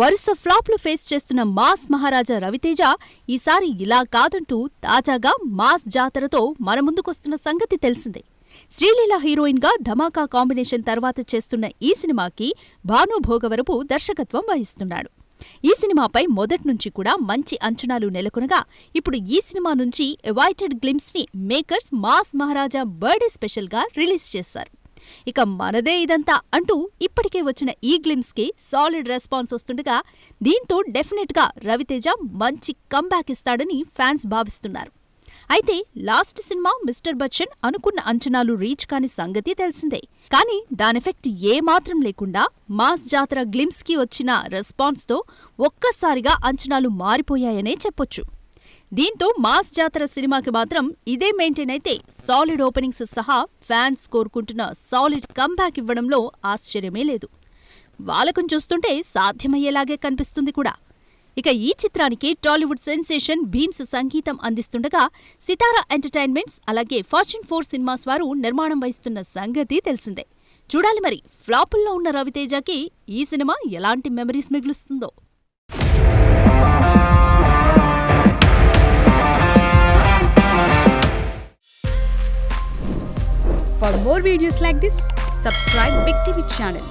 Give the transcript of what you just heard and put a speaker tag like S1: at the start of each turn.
S1: వరుస ఫ్లాప్లు ఫేస్ చేస్తున్న మాస్ మహారాజా రవితేజ ఈసారి ఇలా కాదంటూ తాజాగా మాస్ జాతరతో మన ముందుకొస్తున్న సంగతి తెలిసిందే. శ్రీలీల హీరోయిన్గా ధమాకా కాంబినేషన్ తర్వాత చేస్తున్న ఈ సినిమాకి భాను భోగవరపు దర్శకత్వం వహిస్తున్నాడు. ఈ సినిమాపై మొదట్నుంచి కూడా మంచి అంచనాలు నెలకొనగా ఇప్పుడు ఈ సినిమా నుంచి అవైటెడ్ గ్లింప్స్ ని మేకర్స్ మాస్ మహారాజా బర్త్డే స్పెషల్గా రిలీజ్ చేశారు. ఇక మనదే ఇదంతా అంటూ ఇప్పటికే వచ్చిన ఈ గ్లింప్స్ కి సాలిడ్ రెస్పాన్స్ వస్తుండగా దీంతో డెఫినెట్ గా రవితేజ మంచి కంబ్యాక్ ఇస్తాడని ఫ్యాన్స్ భావిస్తున్నారు. అయితే లాస్ట్ సినిమా మిస్టర్ బచ్చన్ అనుకున్న అంచనాలు రీచ్ కాని సంగతి తెలిసిందే. కానీ దానెఫెక్ట్ ఏమాత్రం లేకుండా మాస్ జాతర గ్లింప్స్ కి వచ్చిన రెస్పాన్స్ తో ఒక్కసారిగా అంచనాలు మారిపోయాయనే చెప్పొచ్చు. దీంతో మాస్ జాతర సినిమాకి మాత్రం ఇదే మెయింటైన్ అయితే సాలిడ్ ఓపెనింగ్స్ సహా ఫ్యాన్స్ కోరుకుంటున్న సాలిడ్ కంబ్యాక్ ఇవ్వడంలో ఆశ్చర్యమే లేదు. వాలకం చూస్తుంటే సాధ్యమయ్యేలాగే కనిపిస్తుంది కూడా. ఇక ఈ చిత్రానికి టాలీవుడ్ సెన్సేషన్ భీమ్స్ సంగీతం అందిస్తుండగా సితారా ఎంటర్టైన్మెంట్స్ అలాగే ఫార్చ్యూన్ 4 సినిమాస్ వారు నిర్మాణం వహిస్తున్న సంగతి తెలిసిందే. చూడాలి మరి ఫ్లాపుల్లో ఉన్న రవితేజకి ఈ సినిమా ఎలాంటి memories మిగులుస్తుందో.
S2: For more videos like this, subscribe Big TV channel.